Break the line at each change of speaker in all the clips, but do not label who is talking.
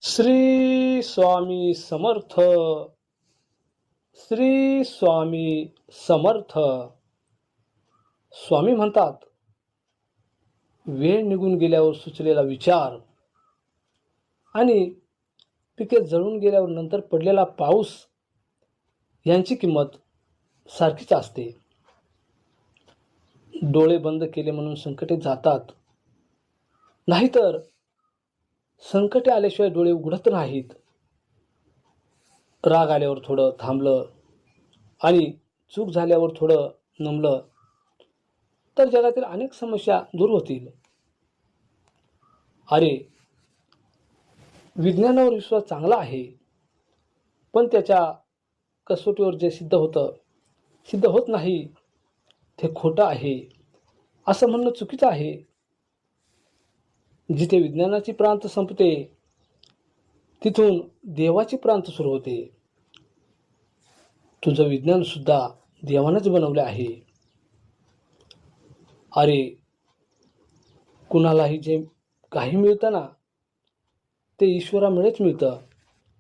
श्री स्वामी समर्थ. श्री स्वामी समर्थ. स्वामी म्हणतात, वेळ निघून गेल्यावर सुचलेला विचार आणि पिके जळून गेल्यावर नंतर पडलेला पाऊस यांची किंमत सारखीच असते. डोळे बंद केले म्हणून संकटे जातात, नाहीतर संकटे आल्याशिवाय डोळे उघडत नाहीत. राग आल्यावर थोडं थांबलं आणि चूक झाल्यावर थोडं नमलं तर जगातील अनेक समस्या दूर होतील. अरे, विज्ञानावर विश्वास चांगला आहे, पण त्याच्या कसोटीवर जे सिद्ध होत नाही ते खोटं आहे असं म्हणणं चुकीचं आहे. जिथे विज्ञानाची प्रांत संपते तिथून देवाची प्रांत सुरू होते. तुझं विज्ञान सुद्धा देवानंच बनवले आहे. अरे, कुणालाही जे काही मिळतं ना ते ईश्वरामुळेच मिळतं.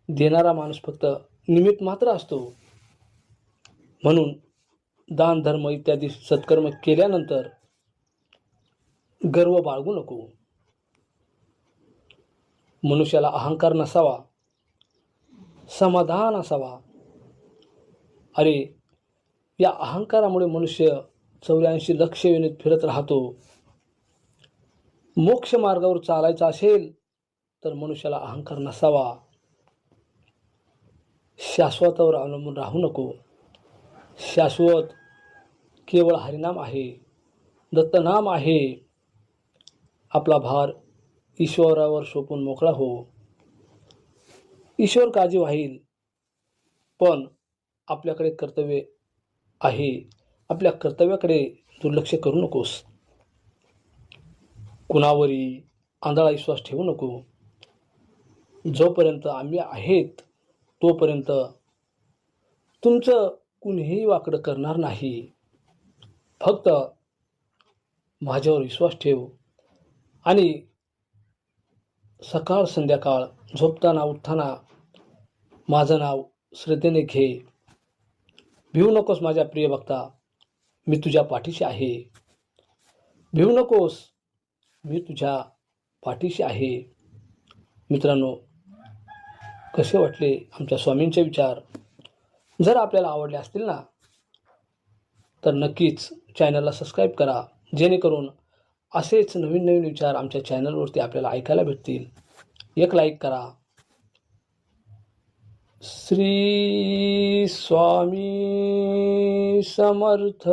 देणारा माणूस फक्त निमित्त मात्र असतो. म्हणून दान धर्म इत्यादी सत्कर्म केल्यानंतर गर्व बाळगू नको. मनुष्याला अहंकार नसावा, समाधान असावा. अरे, या अहंकारामुळे मनुष्य 84 लक्ष योनीत फिरत राहतो. मोक्ष मार्गावर चालायचं असेल तर मनुष्याला अहंकार नसावा. शाश्वतावर अवलंबून राहू नको. शाश्वत केवळ हरिनाम आहे, दत्तनाम आहे. आपला भार ईश्वरावर सोपून मोकळा हो. ईश्वर काळजी वाहील, पण आपल्याकडे कर्तव्य आहे. आपल्या कर्तव्याकडे दुर्लक्ष करू नकोस. कुणावरही आंधळा विश्वास ठेवू नको. जोपर्यंत आम्ही आहेत तोपर्यंत तुमचं कुणीही वाकडं करणार नाही. फक्त माझ्यावर विश्वास ठेव आणि सकाळ संध्याकाळ झोपताना उठताना माझं नाव श्रद्धेने घे. भिवू नकोस माझ्या प्रिय भक्ता, मी तुझ्या पाठीशी आहे. भिवू नकोस, मी तुझ्या पाठीशी आहे. मित्रांनो, कसे वाटले आमच्या स्वामींचे विचार? जर आपल्याला आवडले असतील ना तर नक्कीच चॅनलला सबस्क्राईब करा, जेणेकरून असेच नवीन नवीन विचार आमच्या चॅनलवरती आपल्याला ऐकायला भेटतील. एक लाईक करा. श्री स्वामी समर्थ.